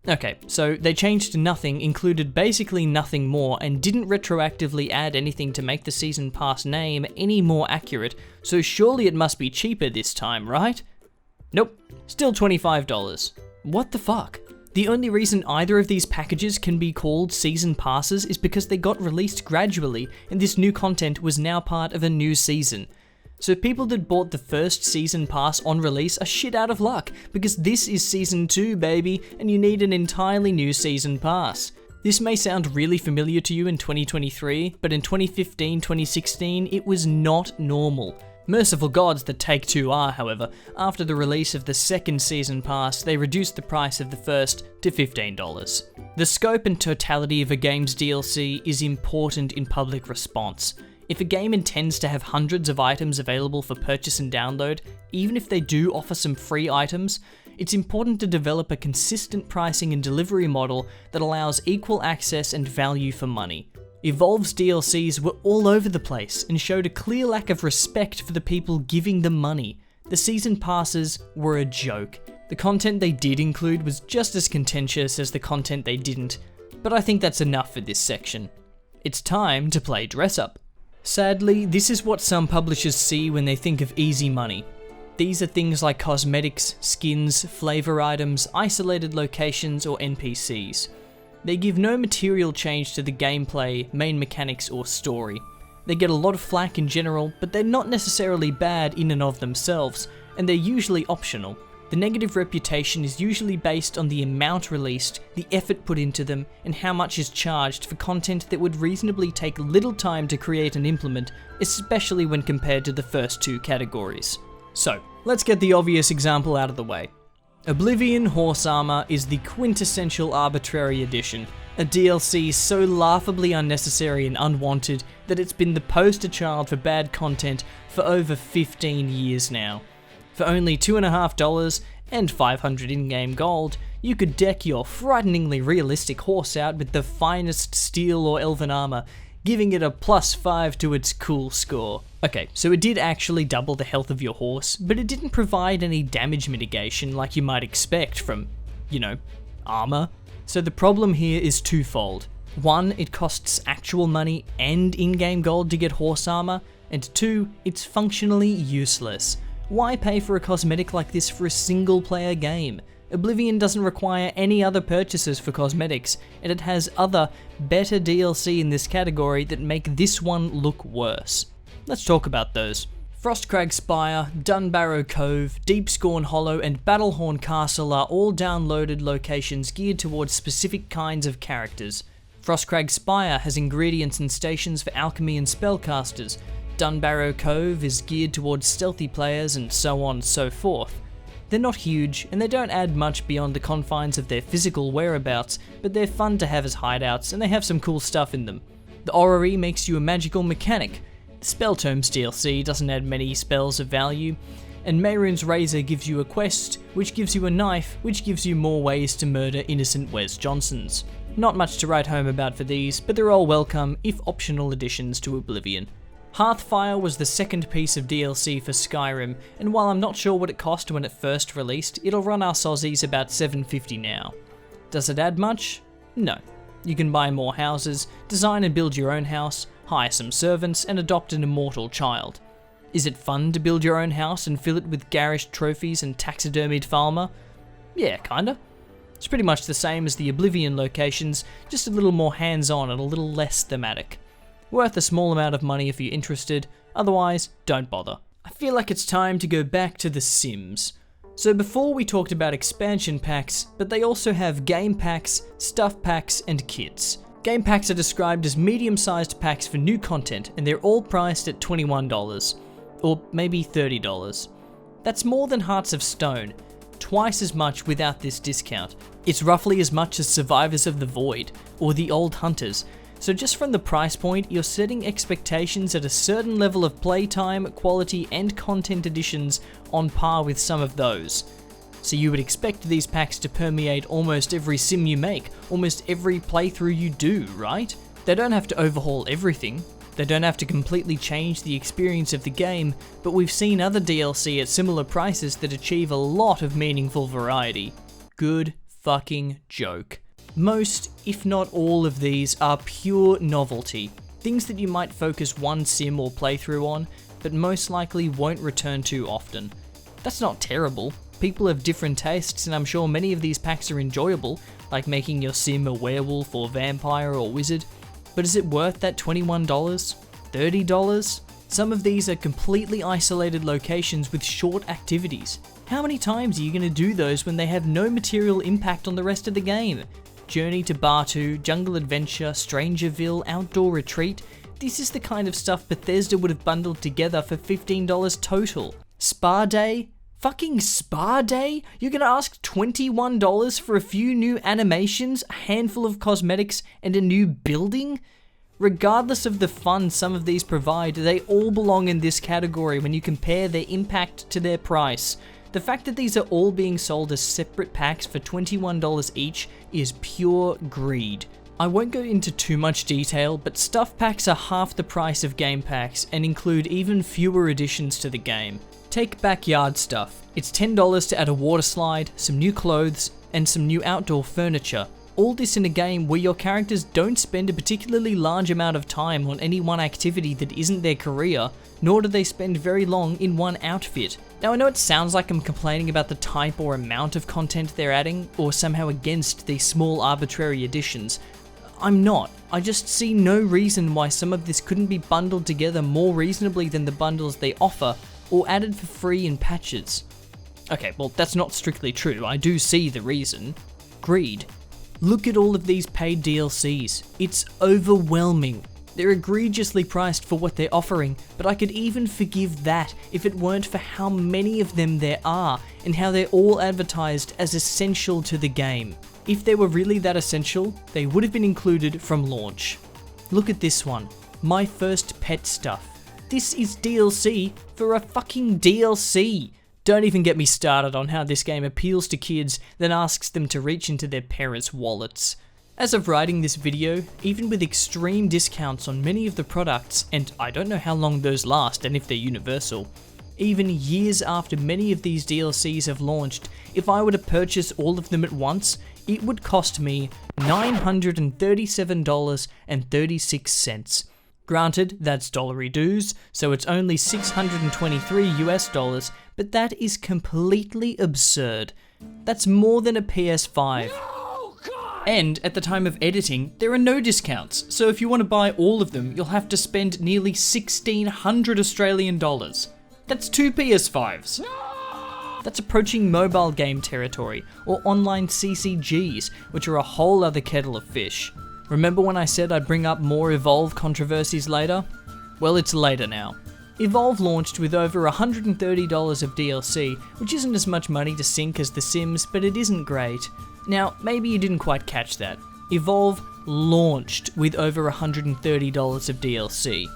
Okay, so they changed nothing, included basically nothing more, and didn't retroactively add anything to make the season pass name any more accurate, so surely it must be cheaper this time, right? Nope, still $25. What the fuck? The only reason either of these packages can be called season passes is because they got released gradually, and this new content was now part of a new season. So people that bought the first season pass on release are shit out of luck, because this is season 2, baby, and you need an entirely new season pass. This may sound really familiar to you in 2023, but in 2015, 2016, it was not normal. Merciful gods that Take-Two are, however. After the release of the second season pass, they reduced the price of the first to $15. The scope and totality of a game's DLC is important in public response. If a game intends to have hundreds of items available for purchase and download, even if they do offer some free items, it's important to develop a consistent pricing and delivery model that allows equal access and value for money. Evolve's DLCs were all over the place and showed a clear lack of respect for the people giving them money. The season passes were a joke. The content they did include was just as contentious as the content they didn't, but I think that's enough for this section. It's time to play dress up. Sadly, this is what some publishers see when they think of easy money. These are things like cosmetics, skins, flavor items, isolated locations, or NPCs. They give no material change to the gameplay, main mechanics, or story. They get a lot of flack in general, but they're not necessarily bad in and of themselves, and they're usually optional. The negative reputation is usually based on the amount released, the effort put into them, and how much is charged for content that would reasonably take little time to create and implement, especially when compared to the first 2 categories. So, let's get the obvious example out of the way. Oblivion Horse Armor is the quintessential Arbitrary edition, a DLC so laughably unnecessary and unwanted that it's been the poster child for bad content for over 15 years now. For only $2.50 and 500 in-game gold, you could deck your frighteningly realistic horse out with the finest steel or elven armor, giving it a +5 to its cool score. Okay, so it did actually double the health of your horse, but it didn't provide any damage mitigation like you might expect from, armor. So the problem here is twofold. 1, it costs actual money and in-game gold to get horse armor, and 2, it's functionally useless. Why pay for a cosmetic like this for a single-player game? Oblivion doesn't require any other purchases for cosmetics, and it has other, better DLC in this category that make this one look worse. Let's talk about those. Frostcrag Spire, Dunbarrow Cove, Deepscorn Hollow, and Battlehorn Castle are all downloaded locations geared towards specific kinds of characters. Frostcrag Spire has ingredients and stations for alchemy and spellcasters. Dunbarrow Cove is geared towards stealthy players, and so on and so forth. They're not huge, and they don't add much beyond the confines of their physical whereabouts, but they're fun to have as hideouts, and they have some cool stuff in them. The Orrery makes you a magical mechanic. The Spelltomes DLC doesn't add many spells of value, and Mehrunes Razor gives you a quest, which gives you a knife, which gives you more ways to murder innocent Wes Johnsons. Not much to write home about for these, but they're all welcome, if optional additions to Oblivion. Hearthfire was the second piece of DLC for Skyrim, and while I'm not sure what it cost when it first released, it'll run our Aussies about $7.50 now. Does it add much? No. You can buy more houses, design and build your own house, hire some servants, and adopt an immortal child. Is it fun to build your own house and fill it with garish trophies and taxidermied Falmer? Yeah, kinda. It's pretty much the same as the Oblivion locations, just a little more hands-on and a little less thematic. Worth a small amount of money if you're interested, otherwise, don't bother. I feel like it's time to go back to The Sims. So before we talked about expansion packs, but they also have game packs, stuff packs, and kits. Game packs are described as medium-sized packs for new content, and they're all priced at $21, or maybe $30. That's more than Hearts of Stone, twice as much without this discount. It's roughly as much as Survivors of the Void, or The Old Hunters. So just from the price point, you're setting expectations at a certain level of playtime, quality, and content additions on par with some of those. So you would expect these packs to permeate almost every sim you make, almost every playthrough you do, right? They don't have to overhaul everything, they don't have to completely change the experience of the game, but we've seen other DLC at similar prices that achieve a lot of meaningful variety. Good fucking joke. Most, if not all of these, are pure novelty. Things that you might focus one sim or playthrough on, but most likely won't return to often. That's not terrible. People have different tastes, and I'm sure many of these packs are enjoyable, like making your sim a werewolf or vampire or wizard. But is it worth that $21? $30? Some of these are completely isolated locations with short activities. How many times are you going to do those when they have no material impact on the rest of the game? Journey to Batu, Jungle Adventure, Strangerville, Outdoor Retreat. This is the kind of stuff Bethesda would have bundled together for $15 total. Spa Day? Fucking Spa Day? You're gonna ask $21 for a few new animations, a handful of cosmetics, and a new building? Regardless of the fun some of these provide, they all belong in this category when you compare their impact to their price. The fact that these are all being sold as separate packs for $21 each is pure greed. I won't go into too much detail, but stuff packs are half the price of game packs and include even fewer additions to the game. Take backyard stuff. It's $10 to add a water slide, some new clothes, and some new outdoor furniture. All this in a game where your characters don't spend a particularly large amount of time on any one activity that isn't their career, nor do they spend very long in one outfit. Now I know it sounds like I'm complaining about the type or amount of content they're adding, or somehow against these small arbitrary additions. I'm not. I just see no reason why some of this couldn't be bundled together more reasonably than the bundles they offer, or added for free in patches. Okay, well that's not strictly true, I do see the reason. Greed. Look at all of these paid DLCs. It's overwhelming. They're egregiously priced for what they're offering, but I could even forgive that if it weren't for how many of them there are, and how they're all advertised as essential to the game. If they were really that essential, they would have been included from launch. Look at this one. My First Pet Stuff. This is DLC for a fucking DLC. Don't even get me started on how this game appeals to kids, then asks them to reach into their parents' wallets. As of writing this video, even with extreme discounts on many of the products, and I don't know how long those last and if they're universal, even years after many of these DLCs have launched, if I were to purchase all of them at once, it would cost me $937.36. Granted, that's dollary dues, so it's only $623 US, but that is completely absurd. That's more than a PS5. And at the time of editing, there are no discounts, so if you want to buy all of them, you'll have to spend nearly 1,600 Australian dollars. That's 2 PS5s. That's approaching mobile game territory, or online CCGs, which are a whole other kettle of fish. Remember when I said I'd bring up more Evolve controversies later? Well, it's later now. Evolve launched with over $130 of DLC, which isn't as much money to sink as The Sims, but it isn't great. Now, maybe you didn't quite catch that. Evolve launched with over $130 of DLC.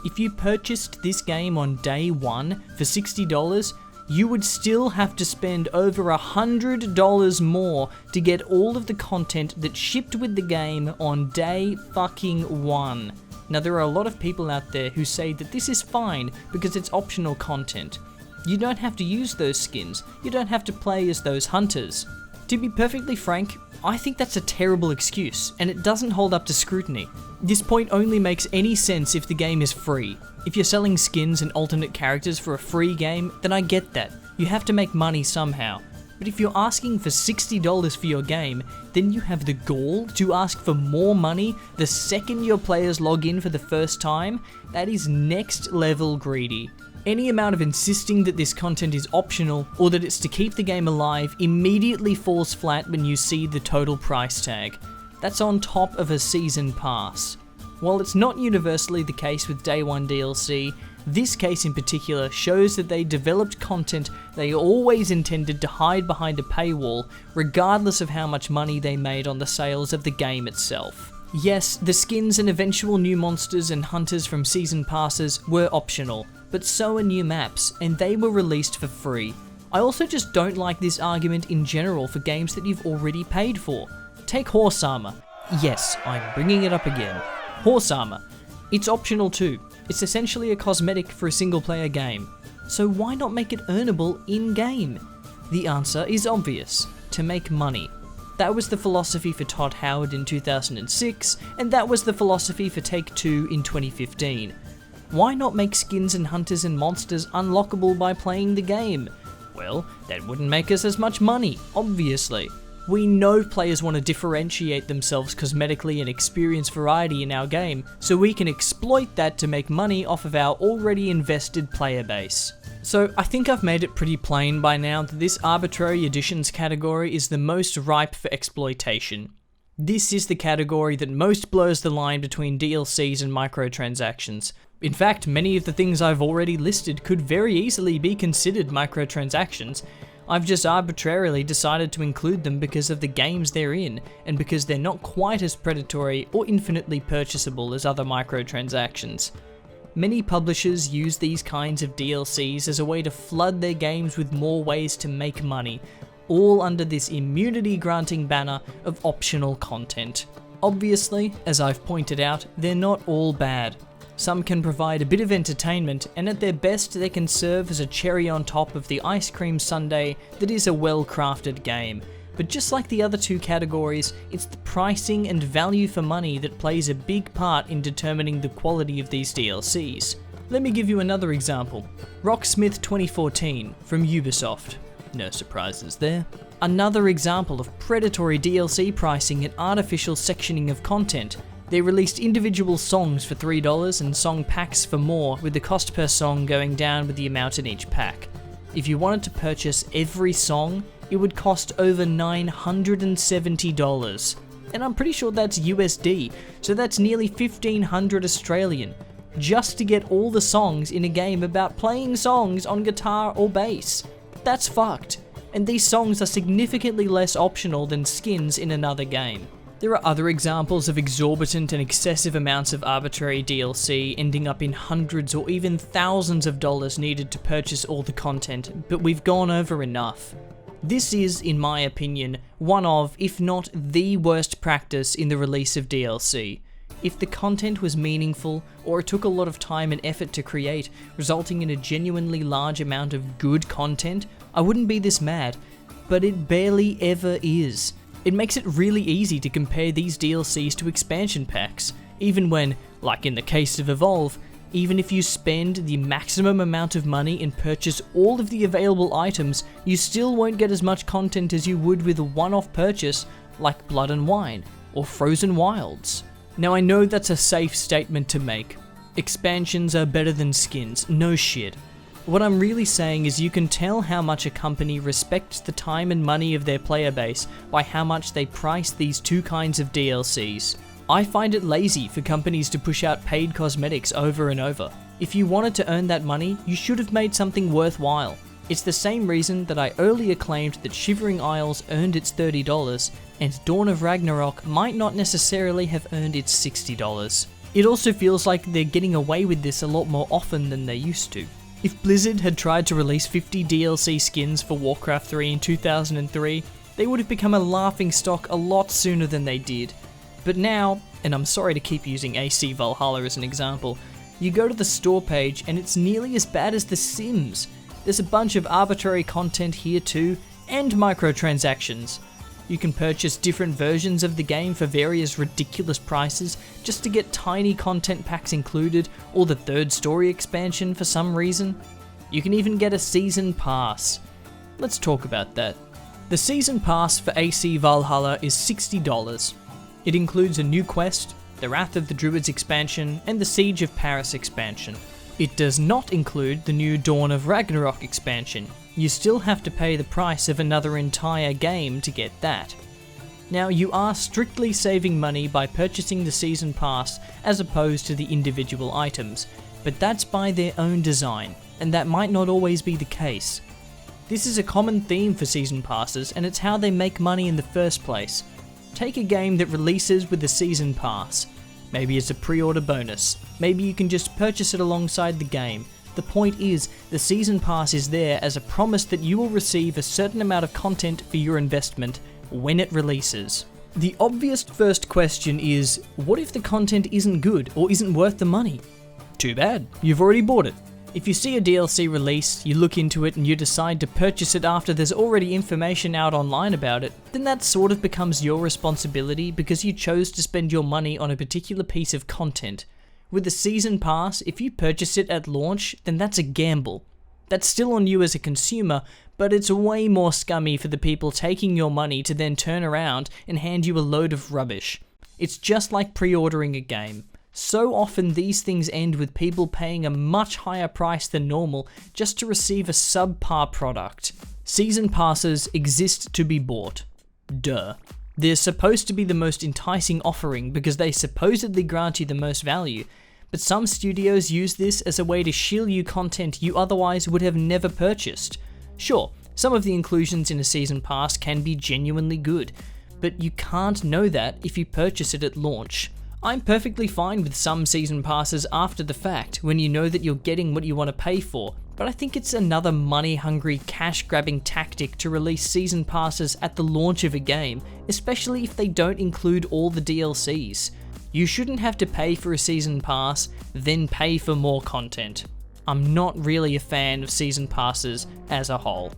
If you purchased this game on day one for $60, you would still have to spend over $100 more to get all of the content that shipped with the game on day fucking one. Now there are a lot of people out there who say that this is fine because it's optional content. You don't have to use those skins, you don't have to play as those hunters. To be perfectly frank, I think that's a terrible excuse, and it doesn't hold up to scrutiny. This point only makes any sense if the game is free. If you're selling skins and alternate characters for a free game, then I get that. You have to make money somehow. But if you're asking for $60 for your game, then you have the gall to ask for more money the second your players log in for the first time? That is next level greedy. Any amount of insisting that this content is optional or that it's to keep the game alive immediately falls flat when you see the total price tag. That's on top of a season pass. While it's not universally the case with Day 1 DLC, this case in particular shows that they developed content they always intended to hide behind a paywall, regardless of how much money they made on the sales of the game itself. Yes, the skins and eventual new monsters and hunters from season passes were optional, but so are new maps, and they were released for free. I also just don't like this argument in general for games that you've already paid for. Take Horse Armor. Yes, I'm bringing it up again. Horse Armor. It's optional too. It's essentially a cosmetic for a single player game. So why not make it earnable in-game? The answer is obvious. To make money. That was the philosophy for Todd Howard in 2006, and that was the philosophy for Take-Two in 2015. Why not make skins and hunters and monsters unlockable by playing the game? Well, that wouldn't make us as much money, obviously. We know players want to differentiate themselves cosmetically and experience variety in our game, so we can exploit that to make money off of our already invested player base. So I think I've made it pretty plain by now that this Arbitrary Editions category is the most ripe for exploitation. This is the category that most blurs the line between DLCs and microtransactions. In fact, many of the things I've already listed could very easily be considered microtransactions. I've just arbitrarily decided to include them because of the games they're in, and because they're not quite as predatory or infinitely purchasable as other microtransactions. Many publishers use these kinds of DLCs as a way to flood their games with more ways to make money, all under this immunity-granting banner of optional content. Obviously, as I've pointed out, they're not all bad. Some can provide a bit of entertainment, and at their best they can serve as a cherry on top of the ice cream sundae that is a well-crafted game. But just like the other two categories, it's the pricing and value for money that plays a big part in determining the quality of these DLCs. Let me give you another example. Rocksmith 2014 from Ubisoft. No surprises there. Another example of predatory DLC pricing and artificial sectioning of content. They released individual songs for $3 and song packs for more, with the cost per song going down with the amount in each pack. If you wanted to purchase every song, it would cost over $970. And I'm pretty sure that's USD, so that's nearly 1,500 Australian, just to get all the songs in a game about playing songs on guitar or bass. That's fucked. And these songs are significantly less optional than skins in another game. There are other examples of exorbitant and excessive amounts of arbitrary DLC ending up in hundreds or even thousands of dollars needed to purchase all the content, but we've gone over enough. This is, in my opinion, one of, if not the worst practice in the release of DLC. If the content was meaningful, or it took a lot of time and effort to create, resulting in a genuinely large amount of good content, I wouldn't be this mad, but it barely ever is. It makes it really easy to compare these DLCs to expansion packs, even when, like in the case of Evolve, even if you spend the maximum amount of money and purchase all of the available items, you still won't get as much content as you would with a one-off purchase like Blood and Wine or Frozen Wilds. Now I know that's a safe statement to make. Expansions are better than skins, no shit. What I'm really saying is you can tell how much a company respects the time and money of their player base by how much they price these two kinds of DLCs. I find it lazy for companies to push out paid cosmetics over and over. If you wanted to earn that money, you should have made something worthwhile. It's the same reason that I earlier claimed that Shivering Isles earned its $30, and Dawn of Ragnarok might not necessarily have earned its $60. It also feels like they're getting away with this a lot more often than they used to. If Blizzard had tried to release 50 DLC skins for Warcraft 3 in 2003, they would have become a laughingstock a lot sooner than they did. But now, and I'm sorry to keep using AC Valhalla as an example, you go to the store page and it's nearly as bad as The Sims. There's a bunch of arbitrary content here too, and microtransactions. You can purchase different versions of the game for various ridiculous prices just to get tiny content packs included, or the third story expansion for some reason. You can even get a season pass. Let's talk about that. The season pass for AC Valhalla is $60. It includes a new quest, the Wrath of the Druids expansion, and the Siege of Paris expansion. It does not include the new Dawn of Ragnarok expansion. You still have to pay the price of another entire game to get that. Now, you are strictly saving money by purchasing the Season Pass as opposed to the individual items, but that's by their own design, and that might not always be the case. This is a common theme for Season Passes, and it's how they make money in the first place. Take a game that releases with a Season Pass. Maybe it's a pre-order bonus, maybe you can just purchase it alongside the game. The point is, the Season Pass is there as a promise that you will receive a certain amount of content for your investment when it releases. The obvious first question is, what if the content isn't good or isn't worth the money? Too bad, you've already bought it. If you see a DLC release, you look into it and you decide to purchase it after there's already information out online about it, then that sort of becomes your responsibility because you chose to spend your money on a particular piece of content. With the Season Pass, if you purchase it at launch, then that's a gamble. That's still on you as a consumer, but it's way more scummy for the people taking your money to then turn around and hand you a load of rubbish. It's just like pre-ordering a game. So often these things end with people paying a much higher price than normal just to receive a subpar product. Season passes exist to be bought. Duh. They're supposed to be the most enticing offering because they supposedly grant you the most value, but some studios use this as a way to shield you content you otherwise would have never purchased. Sure, some of the inclusions in a Season Pass can be genuinely good, but you can't know that if you purchase it at launch. I'm perfectly fine with some Season Passes after the fact, when you know that you're getting what you want to pay for, but I think it's another money-hungry, cash-grabbing tactic to release Season Passes at the launch of a game, especially if they don't include all the DLCs. You shouldn't have to pay for a Season Pass, then pay for more content. I'm not really a fan of Season Passes as a whole.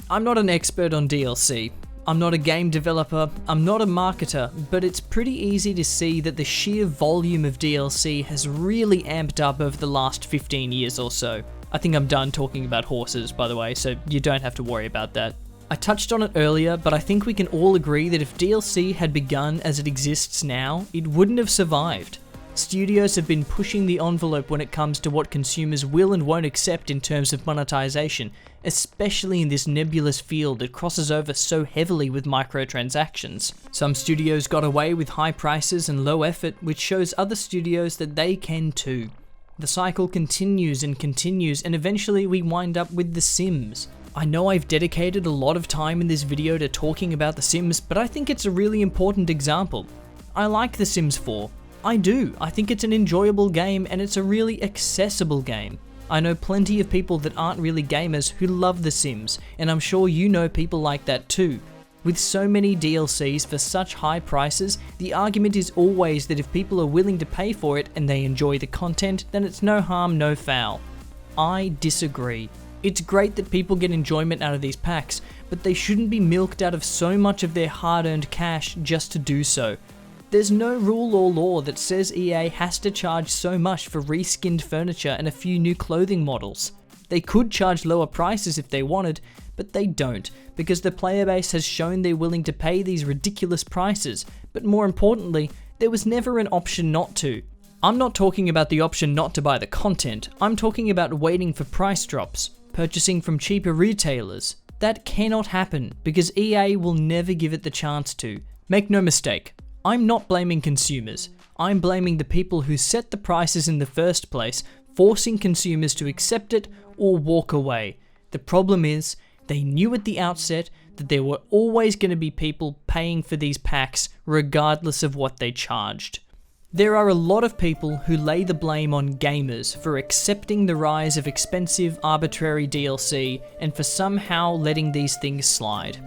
I'm not an expert on DLC. I'm not a game developer, I'm not a marketer, but it's pretty easy to see that the sheer volume of DLC has really amped up over the last 15 years or so. I think I'm done talking about horses, by the way, so you don't have to worry about that. I touched on it earlier, but I think we can all agree that if DLC had begun as it exists now, it wouldn't have survived. Studios have been pushing the envelope when it comes to what consumers will and won't accept in terms of monetization, especially in this nebulous field that crosses over so heavily with microtransactions. Some studios got away with high prices and low effort, which shows other studios that they can too. The cycle continues and continues, and eventually we wind up with The Sims. I know I've dedicated a lot of time in this video to talking about The Sims, but I think it's a really important example. I like The Sims 4. I do. I think it's an enjoyable game and it's a really accessible game. I know plenty of people that aren't really gamers who love The Sims, and I'm sure you know people like that too. With so many DLCs for such high prices, the argument is always that if people are willing to pay for it and they enjoy the content, then it's no harm, no foul. I disagree. It's great that people get enjoyment out of these packs, but they shouldn't be milked out of so much of their hard-earned cash just to do so. There's no rule or law that says EA has to charge so much for reskinned furniture and a few new clothing models. They could charge lower prices if they wanted, but they don't, because the player base has shown they're willing to pay these ridiculous prices, but more importantly, there was never an option not to. I'm not talking about the option not to buy the content, I'm talking about waiting for price drops, purchasing from cheaper retailers. That cannot happen, because EA will never give it the chance to. Make no mistake, I'm not blaming consumers, I'm blaming the people who set the prices in the first place, forcing consumers to accept it or walk away. The problem is, they knew at the outset that there were always going to be people paying for these packs regardless of what they charged. There are a lot of people who lay the blame on gamers for accepting the rise of expensive arbitrary DLC and for somehow letting these things slide.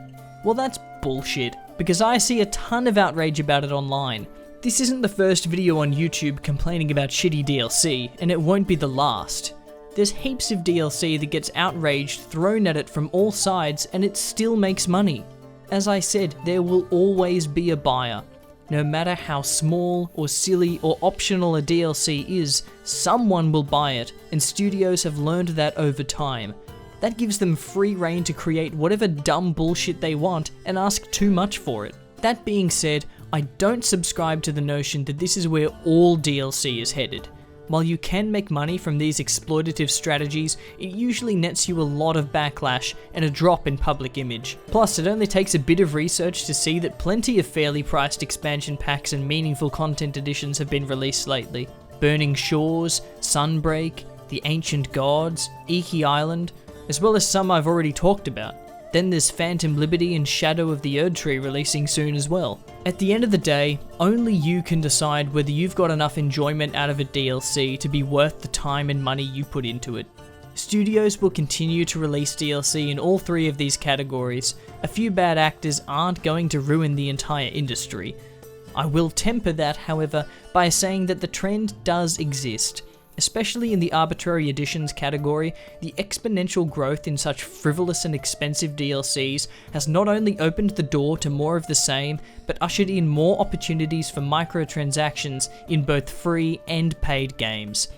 Well, that's bullshit, because I see a ton of outrage about it online. This isn't the first video on YouTube complaining about shitty DLC, and it won't be the last. There's heaps of DLC that gets outraged thrown at it from all sides and it still makes money. As I said, there will always be a buyer. No matter how small or silly or optional a DLC is, someone will buy it, and studios have learned that over time. That gives them free rein to create whatever dumb bullshit they want and ask too much for it. That being said, I don't subscribe to the notion that this is where all DLC is headed. While you can make money from these exploitative strategies, it usually nets you a lot of backlash and a drop in public image. Plus, it only takes a bit of research to see that plenty of fairly priced expansion packs and meaningful content additions have been released lately. Burning Shores, Sunbreak, The Ancient Gods, Iki Island, as well as some I've already talked about. Then there's Phantom Liberty and Shadow of the Erdtree releasing soon as well. At the end of the day, only you can decide whether you've got enough enjoyment out of a DLC to be worth the time and money you put into it. Studios will continue to release DLC in all three of these categories. A few bad actors aren't going to ruin the entire industry. I will temper that, however, by saying that the trend does exist. Especially in the Arbitrary Editions category, the exponential growth in such frivolous and expensive DLCs has not only opened the door to more of the same, but ushered in more opportunities for microtransactions in both free and paid games.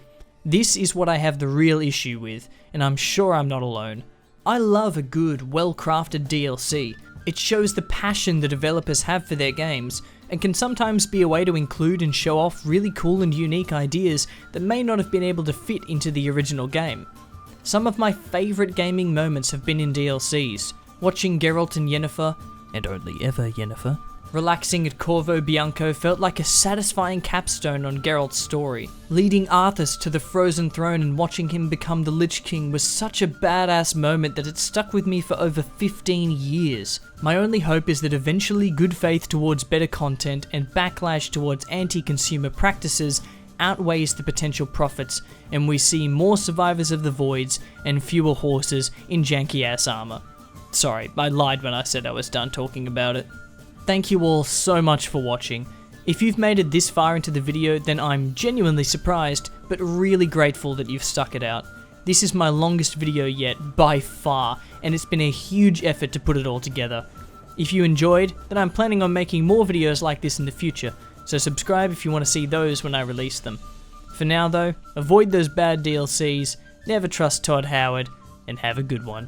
This is what I have the real issue with, and I'm sure I'm not alone. I love a good, well-crafted DLC. It shows the passion the developers have for their games, and can sometimes be a way to include and show off really cool and unique ideas that may not have been able to fit into the original game. Some of my favourite gaming moments have been in DLCs, watching Geralt and Yennefer, and only ever Yennefer, relaxing at Corvo Bianco felt like a satisfying capstone on Geralt's story. Leading Arthas to the Frozen Throne and watching him become the Lich King was such a badass moment that it stuck with me for over 15 years. My only hope is that eventually good faith towards better content and backlash towards anti-consumer practices outweighs the potential profits, and we see more survivors of the voids and fewer horses in janky ass armor. Sorry, I lied when I said I was done talking about it. Thank you all so much for watching. If you've made it this far into the video, then I'm genuinely surprised, but really grateful that you've stuck it out. This is my longest video yet, by far, and it's been a huge effort to put it all together. If you enjoyed, then I'm planning on making more videos like this in the future, so subscribe if you want to see those when I release them. For now though, avoid those bad DLCs, never trust Todd Howard, and have a good one.